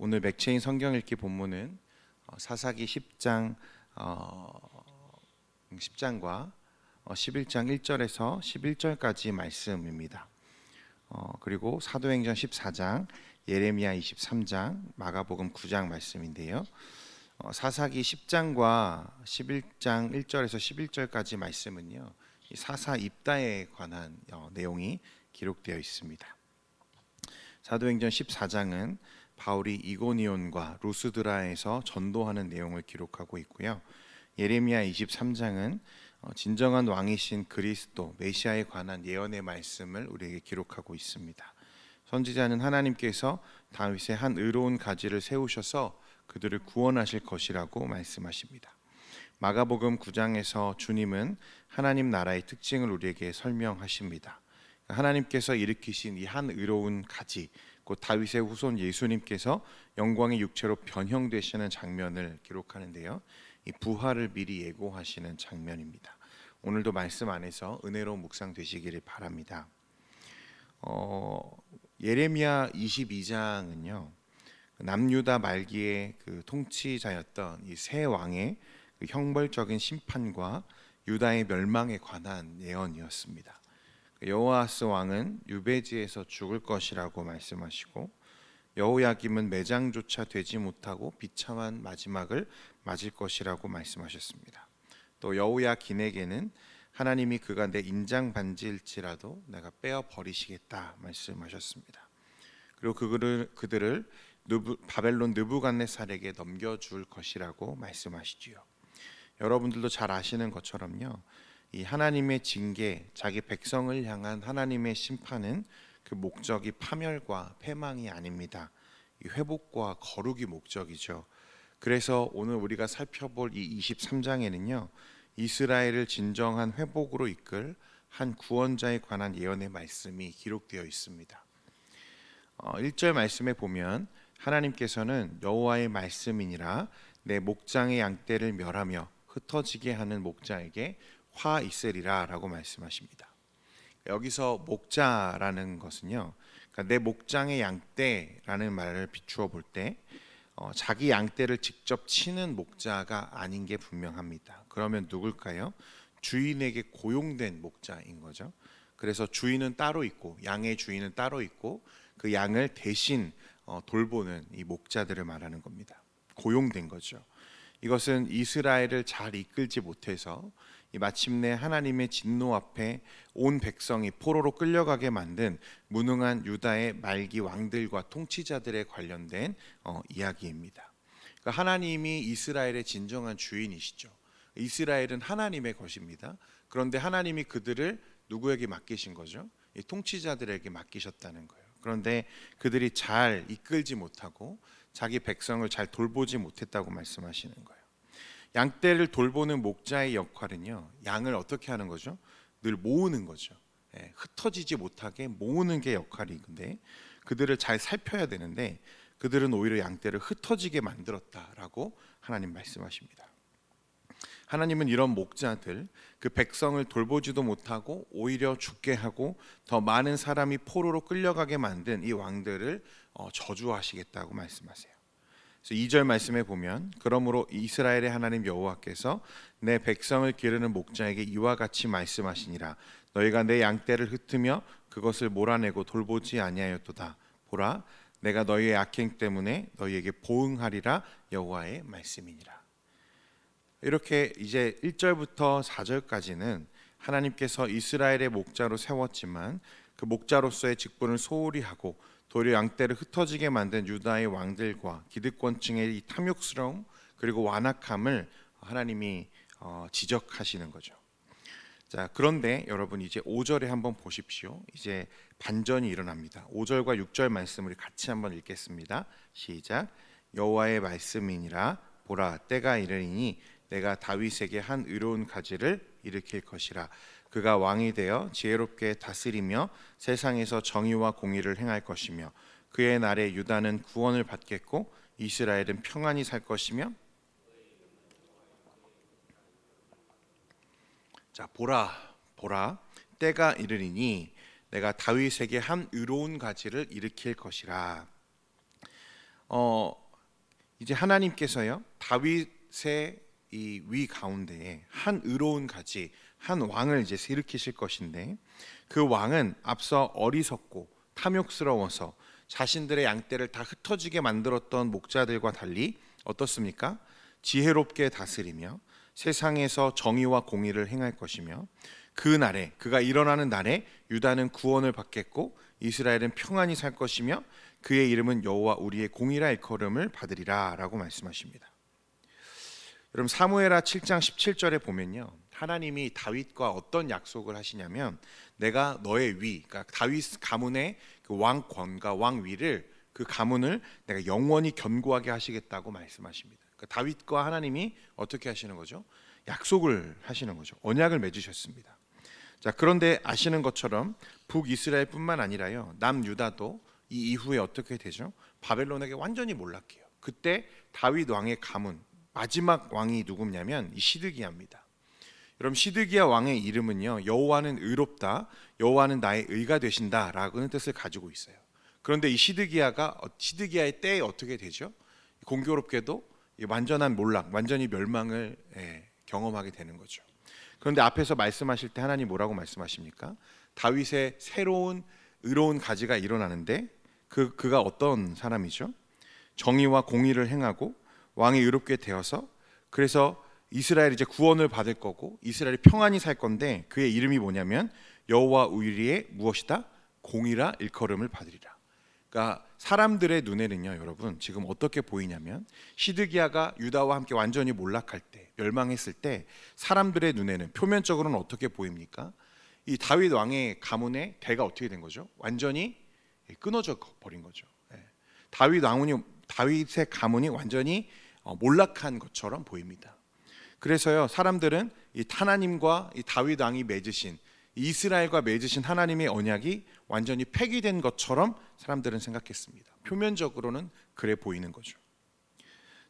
오늘 맥체인 성경 읽기 본문은 사사기 10장과 11장 1절에서 11절까지 말씀입니다. 그리고 사도행전 14장, 예레미야 23장, 마가복음 9장 말씀인데요. 사사기 10장과 11장 1절에서 11절까지 말씀은요, 사사 입다에 관한 내용이 기록되어 있습니다. 사도행전 14장은 바울이 이고니온과 루스드라에서 전도하는 내용을 기록하고 있고요. 예레미야 23장은 진정한 왕이신 그리스도 메시아에 관한 예언의 말씀을 우리에게 기록하고 있습니다. 선지자는 하나님께서 다윗의 한 의로운 가지를 세우셔서 그들을 구원하실 것이라고 말씀하십니다. 마가복음 9장에서 주님은 하나님 나라의 특징을 우리에게 설명하십니다. 하나님께서 일으키신 이 한 의로운 가지, 곧 다윗의 후손 예수님께서 영광의 육체로 변형되시는 장면을 기록하는데요. 이 부활을 미리 예고하시는 장면입니다. 오늘도 말씀 안에서 은혜로운 묵상 되시기를 바랍니다. 예레미야 22장은요, 남유다 말기의 그 통치자였던 이 세 왕의 그 형벌적인 심판과 유다의 멸망에 관한 예언이었습니다. 여호아스 왕은 유배지에서 죽을 것이라고 말씀하시고, 여호야김은 매장조차 되지 못하고 비참한 마지막을 맞을 것이라고 말씀하셨습니다. 또 여호야긴에게는 하나님이 그가 내 인장 반지일지라도 내가 빼어 버리시겠다 말씀하셨습니다. 그리고 그들을 바벨론 느부갓네살에게 넘겨줄 것이라고 말씀하시지요. 여러분들도 잘 아시는 것처럼요, 이 하나님의 징계, 자기 백성을 향한 하나님의 심판은 그 목적이 파멸과 패망이 아닙니다. 이 회복과 거룩이 목적이죠. 그래서 오늘 우리가 살펴볼 이 23장에는요, 이스라엘을 진정한 회복으로 이끌 한 구원자에 관한 예언의 말씀이 기록되어 있습니다. 1절 말씀에 보면 하나님께서는 여호와의 말씀이니라 내 목장의 양떼를 멸하며 흩어지게 하는 목자에게 화 있으리라 라고 말씀하십니다. 여기서 목자라는 것은요, 그러니까 내 목장의 양떼라는 말을 비추어 볼 때 자기 양떼를 직접 치는 목자가 아닌 게 분명합니다. 그러면 누굴까요? 주인에게 고용된 목자인 거죠. 그래서 주인은 따로 있고 양의 주인은 따로 있고 그 양을 대신 돌보는 이 목자들을 말하는 겁니다. 고용된 거죠. 이것은 이스라엘을 잘 이끌지 못해서 마침내 하나님의 진노 앞에 온 백성이 포로로 끌려가게 만든 무능한 유다의 말기 왕들과 통치자들에 관련된 이야기입니다. 그러니까 하나님이 이스라엘의 진정한 주인이시죠. 이스라엘은 하나님의 것입니다. 그런데 하나님이 그들을 누구에게 맡기신 거죠? 이 통치자들에게 맡기셨다는 거예요. 그런데 그들이 잘 이끌지 못하고 자기 백성을 잘 돌보지 못했다고 말씀하시는 거예요. 양떼를 돌보는 목자의 역할은요, 양을 어떻게 하는 거죠? 늘 모으는 거죠. 흩어지지 못하게 모으는 게 역할인데, 그들을 잘 살펴야 되는데 그들은 오히려 양떼를 흩어지게 만들었다라고 하나님 말씀하십니다. 하나님은 이런 목자들, 그 백성을 돌보지도 못하고 오히려 죽게 하고 더 많은 사람이 포로로 끌려가게 만든 이 왕들을 저주하시겠다고 말씀하세요. 2절 말씀에 보면 그러므로 이스라엘의 하나님 여호와께서 내 백성을 기르는 목자에게 이와 같이 말씀하시니라 너희가 내 양떼를 흩으며 그것을 몰아내고 돌보지 아니하였도다. 보라 내가 너희의 악행 때문에 너희에게 보응하리라 여호와의 말씀이니라. 이렇게 이제 1절부터 4절까지는 하나님께서 이스라엘의 목자로 세웠지만 그 목자로서의 직분을 소홀히 하고 도리어 양떼를 흩어지게 만든 유다의 왕들과 기득권층의 이 탐욕스러움 그리고 완악함을 하나님이 지적하시는 거죠. 자, 그런데 여러분 이제 5절에 한번 보십시오. 이제 반전이 일어납니다. 5절과 6절 말씀을 같이 한번 읽겠습니다. 시작. 여호와의 말씀이니라 보라 때가 이르리니 내가 다윗에게 한 의로운 가지를 일으킬 것이라 그가 왕이 되어 지혜롭게 다스리며 세상에서 정의와 공의를 행할 것이며 그의 날에 유다는 구원을 받겠고 이스라엘은 평안히 살 것이며 자 보라 때가 이르리니 내가 다윗에게 한 의로운 가지를 일으킬 것이라. 어, 이제 하나님께서요 다윗의 이 위 가운데에 한 의로운 가지, 한 왕을 이제 일으키실 것인데, 그 왕은 앞서 어리석고 탐욕스러워서 자신들의 양떼를 다 흩어지게 만들었던 목자들과 달리 어떻습니까? 지혜롭게 다스리며 세상에서 정의와 공의를 행할 것이며, 그 날에, 그가 일어나는 날에 유다는 구원을 받겠고 이스라엘은 평안히 살 것이며 그의 이름은 여호와 우리의 공의라 일컬음을 받으리라 라고 말씀하십니다. 여러분, 사무엘하 7장 17절에 보면요, 하나님이 다윗과 어떤 약속을 하시냐면, 내가 너의 위, 그러니까 다윗 가문의 그 왕권과 왕위를, 그 가문을 내가 영원히 견고하게 하시겠다고 말씀하십니다. 그러니까 다윗과 하나님이 어떻게 하시는 거죠? 약속을 하시는 거죠. 언약을 맺으셨습니다. 자, 그런데 아시는 것처럼 북이스라엘뿐만 아니라요, 남유다도 이 이후에 어떻게 되죠? 바벨론에게 완전히 몰락해요. 그때 다윗 왕의 가문, 마지막 왕이 누구냐면 이 시드기야입니다. 여러분, 시드기야 왕의 이름은요, 여호와는 의롭다, 여호와는 나의 의가 되신다라는 뜻을 가지고 있어요. 그런데 이 시드기야의 때에 어떻게 되죠? 공교롭게도 완전한 몰락, 완전히 멸망을 경험하게 되는 거죠. 그런데 앞에서 말씀하실 때 하나님 뭐라고 말씀하십니까? 다윗의 새로운 의로운 가지가 일어나는데, 그가 어떤 사람이죠? 정의와 공의를 행하고 왕이 의롭게 되어서, 그래서 이스라엘이 이제 구원을 받을 거고 이스라엘이 평안히 살 건데, 그의 이름이 뭐냐면 여호와 우리의 무엇이다? 공의라 일컬음을 받으리라. 그러니까 사람들의 눈에는요, 여러분, 지금 어떻게 보이냐면, 시드기야가 유다와 함께 완전히 몰락할 때, 멸망했을 때 사람들의 눈에는 표면적으로는 어떻게 보입니까? 이 다윗 왕의 가문의 대가 어떻게 된 거죠? 완전히 끊어져 버린 거죠. 다윗의 가문이 완전히 몰락한 것처럼 보입니다. 그래서요, 사람들은 이 하나님과 이 다윗 왕이 맺으신, 이스라엘과 맺으신 하나님의 언약이 완전히 폐기된 것처럼 사람들은 생각했습니다. 표면적으로는 그래 보이는 거죠.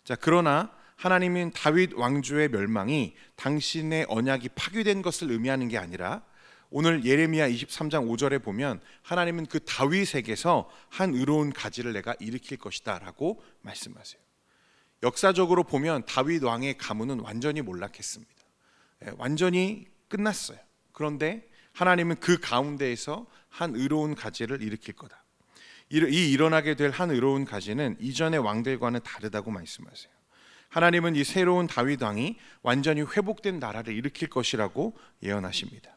자, 그러나 하나님은 다윗 왕조의 멸망이 당신의 언약이 파괴된 것을 의미하는 게 아니라, 오늘 예레미야 23장 5절에 보면 하나님은 그 다윗에게서 한 의로운 가지를 내가 일으킬 것이다 라고 말씀하세요. 역사적으로 보면 다윗 왕의 가문은 완전히 몰락했습니다. 완전히 끝났어요. 그런데 하나님은 그 가운데에서 한 의로운 가지를 일으킬 거다. 이 일어나게 될 한 의로운 가지는 이전의 왕들과는 다르다고 말씀하세요. 하나님은 이 새로운 다윗 왕이 완전히 회복된 나라를 일으킬 것이라고 예언하십니다.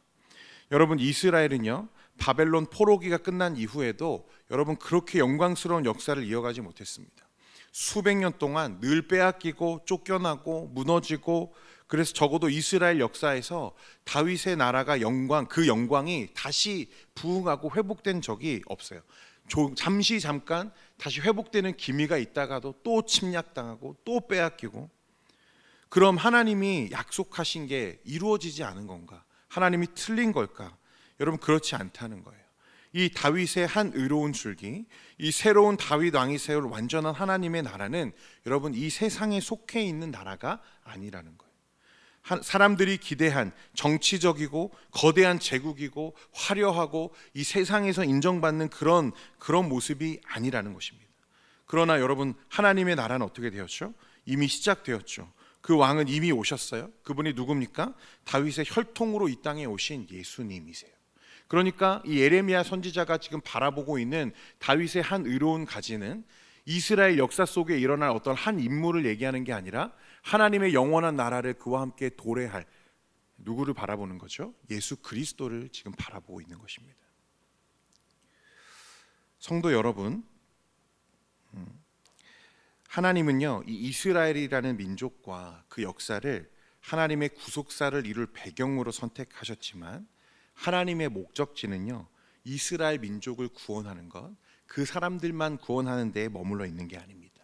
여러분, 이스라엘은요, 바벨론 포로기가 끝난 이후에도 여러분 그렇게 영광스러운 역사를 이어가지 못했습니다. 수백 년 동안 늘 빼앗기고 쫓겨나고 무너지고, 그래서 적어도 이스라엘 역사에서 다윗의 나라가 그 영광이 다시 부흥하고 회복된 적이 없어요. 잠깐 다시 회복되는 기미가 있다가도 또 침략당하고 또 빼앗기고. 그럼 하나님이 약속하신 게 이루어지지 않은 건가? 하나님이 틀린 걸까? 여러분, 그렇지 않다는 거예요. 이 다윗의 한 의로운 줄기, 이 새로운 다윗 왕이 세울 완전한 하나님의 나라는 여러분 이 세상에 속해 있는 나라가 아니라는 거예요. 사람들이 기대한 정치적이고 거대한 제국이고 화려하고 이 세상에서 인정받는 그런 모습이 아니라는 것입니다. 그러나 여러분, 하나님의 나라는 어떻게 되었죠? 이미 시작되었죠. 그 왕은 이미 오셨어요. 그분이 누굽니까? 다윗의 혈통으로 이 땅에 오신 예수님이세요. 그러니까 이 예레미야 선지자가 지금 바라보고 있는 다윗의 한 의로운 가지는 이스라엘 역사 속에 일어날 어떤 한 인물을 얘기하는 게 아니라 하나님의 영원한 나라를 그와 함께 도래할, 누구를 바라보는 거죠? 예수 그리스도를 지금 바라보고 있는 것입니다. 성도 여러분, 하나님은요, 이 이스라엘이라는 민족과 그 역사를 하나님의 구속사를 이룰 배경으로 선택하셨지만, 하나님의 목적지는요, 이스라엘 민족을 구원하는 것, 그 사람들만 구원하는 데에 머물러 있는 게 아닙니다.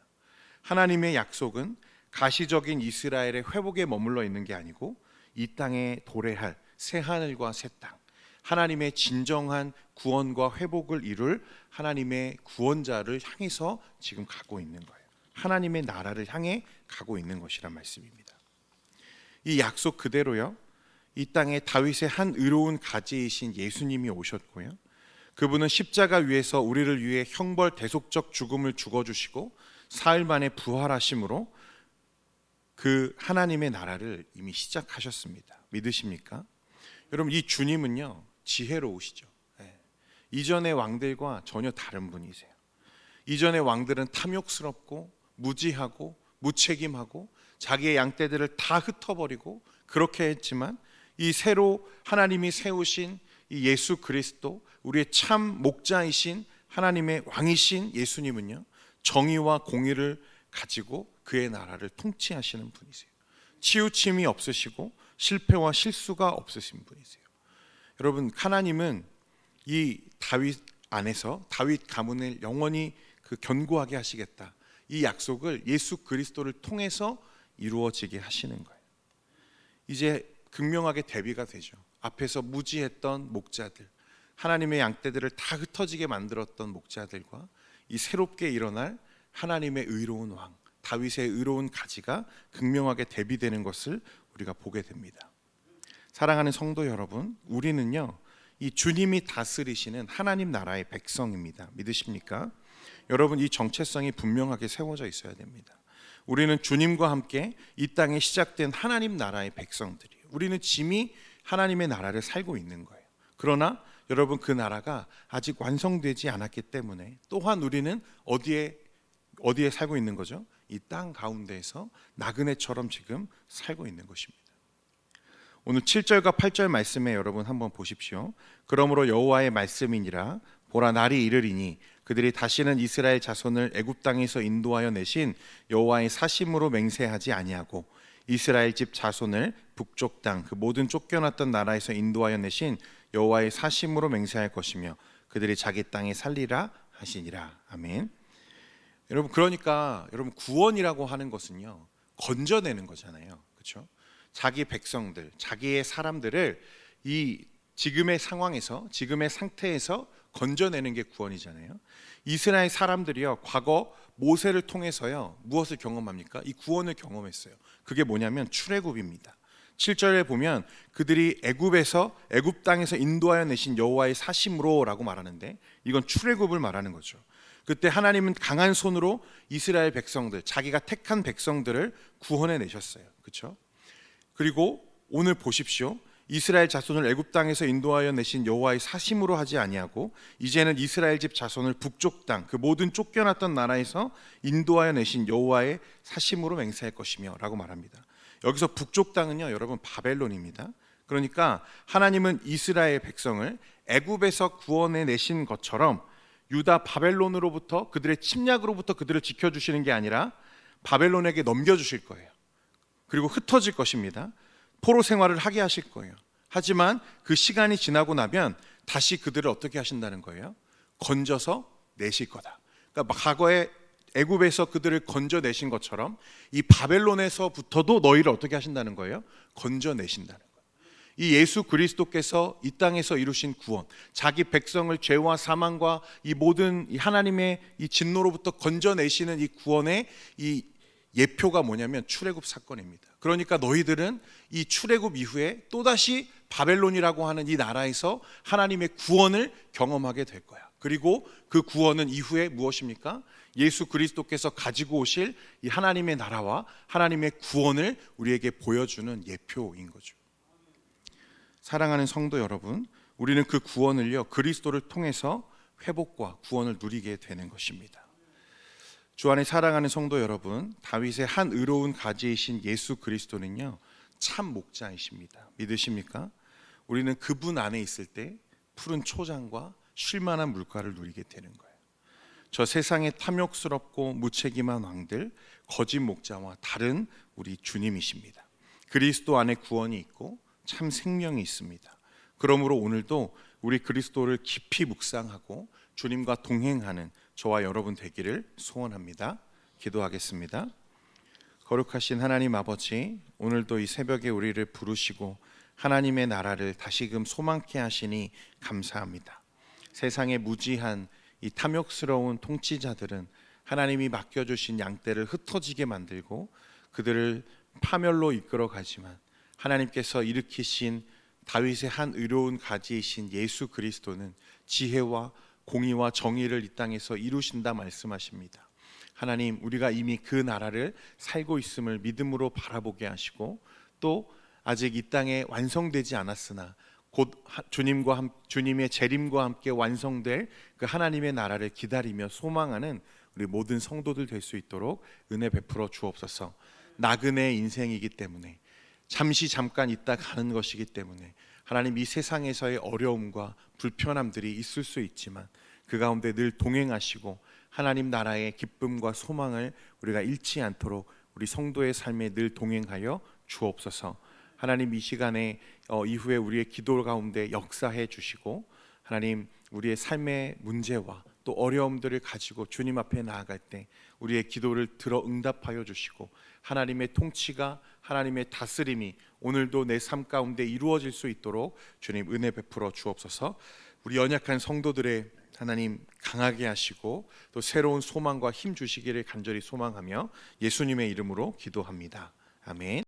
하나님의 약속은 가시적인 이스라엘의 회복에 머물러 있는 게 아니고 이 땅에 도래할 새 하늘과 새 땅, 하나님의 진정한 구원과 회복을 이룰 하나님의 구원자를 향해서 지금 가고 있는 거예요. 하나님의 나라를 향해 가고 있는 것이란 말씀입니다. 이 약속 그대로요, 이 땅에 다윗의 한 의로운 가지이신 예수님이 오셨고요, 그분은 십자가 위에서 우리를 위해 형벌 대속적 죽음을 죽어주시고 사흘 만에 부활하심으로 그 하나님의 나라를 이미 시작하셨습니다. 믿으십니까? 여러분, 이 주님은요 지혜로우시죠. 이전의 왕들과 전혀 다른 분이세요. 이전의 왕들은 탐욕스럽고 무지하고 무책임하고 자기의 양떼들을 다 흩어버리고 그렇게 했지만, 이 새로 하나님이 세우신 이 예수 그리스도, 우리의 참 목자이신 하나님의 왕이신 예수님은요 정의와 공의를 가지고 그의 나라를 통치하시는 분이세요. 치우침이 없으시고 실패와 실수가 없으신 분이세요. 여러분, 하나님은 이 다윗 안에서 다윗 가문을 영원히 견고하게 하시겠다, 이 약속을 예수 그리스도를 통해서 이루어지게 하시는 거예요. 이제 극명하게 대비가 되죠. 앞에서 무지했던 목자들, 하나님의 양떼들을 다 흩어지게 만들었던 목자들과 이 새롭게 일어날 하나님의 의로운 왕, 다윗의 의로운 가지가 극명하게 대비되는 것을 우리가 보게 됩니다. 사랑하는 성도 여러분, 우리는요 이 주님이 다스리시는 하나님 나라의 백성입니다. 믿으십니까? 여러분, 이 정체성이 분명하게 세워져 있어야 됩니다. 우리는 주님과 함께 이 땅에 시작된 하나님 나라의 백성들이에요. 우리는 짐이 하나님의 나라를 살고 있는 거예요. 그러나 여러분, 그 나라가 아직 완성되지 않았기 때문에 또한 우리는 어디에 살고 있는 거죠? 이 땅 가운데에서 나그네처럼 지금 살고 있는 것입니다. 오늘 7절과 8절 말씀에 여러분 한번 보십시오. 그러므로 여호와의 말씀이니라, 보라 날이 이르리니 그들이 다시는 이스라엘 자손을 애굽 땅에서 인도하여 내신 여호와의 사심으로 맹세하지 아니하고 이스라엘 집 자손을 북쪽 땅 그 모든 쫓겨났던 나라에서 인도하여 내신 여호와의 사심으로 맹세할 것이며 그들이 자기 땅에 살리라 하시니라. 아멘. 여러분, 그러니까 여러분, 구원이라고 하는 것은요 건져내는 거잖아요. 그렇죠? 자기 백성들, 자기의 사람들을 이 지금의 상황에서, 지금의 상태에서 건져내는 게 구원이잖아요. 이스라엘 사람들이요 과거 모세를 통해서요 무엇을 경험합니까? 이 구원을 경험했어요. 그게 뭐냐면 출애굽입니다. 7절에 보면 그들이 애굽 땅에서 인도하여 내신 여호와의 사심으로라고 말하는데, 이건 출애굽을 말하는 거죠. 그때 하나님은 강한 손으로 이스라엘 백성들, 자기가 택한 백성들을 구원해 내셨어요. 그렇죠? 그리고 오늘 보십시오. 이스라엘 자손을 애굽 땅에서 인도하여 내신 여호와의 사심으로 하지 아니하고 이제는 이스라엘 집 자손을 북쪽 땅 그 모든 쫓겨났던 나라에서 인도하여 내신 여호와의 사심으로 맹세할 것이며 라고 말합니다. 여기서 북쪽 땅은요 여러분 바벨론입니다. 그러니까 하나님은 이스라엘 백성을 애굽에서 구원해 내신 것처럼 유다 바벨론으로부터, 그들의 침략으로부터 그들을 지켜주시는 게 아니라 바벨론에게 넘겨주실 거예요. 그리고 흩어질 것입니다. 포로 생활을 하게 하실 거예요. 하지만 그 시간이 지나고 나면 다시 그들을 어떻게 하신다는 거예요? 건져서 내실 거다. 그러니까 과거에 애굽에서 그들을 건져내신 것처럼 이 바벨론에서부터도 너희를 어떻게 하신다는 거예요? 건져내신다는 거예요. 이 예수 그리스도께서 이 땅에서 이루신 구원, 자기 백성을 죄와 사망과 이 모든 하나님의 이 진노로부터 건져내시는 이 구원의 이 예표가 뭐냐면 출애굽 사건입니다. 그러니까 너희들은 이 출애굽 이후에 또다시 바벨론이라고 하는 이 나라에서 하나님의 구원을 경험하게 될 거야. 그리고 그 구원은 이후에 무엇입니까? 예수 그리스도께서 가지고 오실 이 하나님의 나라와 하나님의 구원을 우리에게 보여주는 예표인 거죠. 사랑하는 성도 여러분, 우리는 그 구원을요 그리스도를 통해서 회복과 구원을 누리게 되는 것입니다. 주 안에 사랑하는 성도 여러분, 다윗의 한 의로운 가지이신 예수 그리스도는요 참 목자이십니다. 믿으십니까? 우리는 그분 안에 있을 때 푸른 초장과 쉴만한 물가를 누리게 되는 거예요. 저 세상의 탐욕스럽고 무책임한 왕들, 거짓 목자와 다른 우리 주님이십니다. 그리스도 안에 구원이 있고 참 생명이 있습니다. 그러므로 오늘도 우리 그리스도를 깊이 묵상하고 주님과 동행하는 저와 여러분 되기를 소원합니다. 기도하겠습니다. 거룩하신 하나님 아버지, 오늘도 이 새벽에 우리를 부르시고 하나님의 나라를 다시금 소망케 하시니 감사합니다. 세상의 무지한 이 탐욕스러운 통치자들은 하나님이 맡겨주신 양떼를 흩어지게 만들고 그들을 파멸로 이끌어 가지만, 하나님께서 일으키신 다윗의 한 의로운 가지이신 예수 그리스도는 지혜와 공의와 정의를 이 땅에서 이루신다 말씀하십니다. 하나님, 우리가 이미 그 나라를 살고 있음을 믿음으로 바라보게 하시고, 또 아직 이 땅에 완성되지 않았으나 곧 주님의 재림과 함께 완성될 그 하나님의 나라를 기다리며 소망하는 우리 모든 성도들 될 수 있도록 은혜 베풀어 주옵소서. 나그네 인생이기 때문에, 잠깐 있다 가는 것이기 때문에 하나님, 이 세상에서의 어려움과 불편함들이 있을 수 있지만 그 가운데 늘 동행하시고 하나님 나라의 기쁨과 소망을 우리가 잃지 않도록 우리 성도의 삶에 늘 동행하여 주옵소서. 하나님, 이 시간에 이후에 우리의 기도 가운데 역사해 주시고, 하나님, 우리의 삶의 문제와 또 어려움들을 가지고 주님 앞에 나아갈 때 우리의 기도를 들어 응답하여 주시고, 하나님의 통치가, 하나님의 다스림이 오늘도 내 삶 가운데 이루어질 수 있도록 주님 은혜 베풀어 주옵소서. 우리 연약한 성도들의 하나님 강하게 하시고 또 새로운 소망과 힘 주시기를 간절히 소망하며 예수님의 이름으로 기도합니다. 아멘.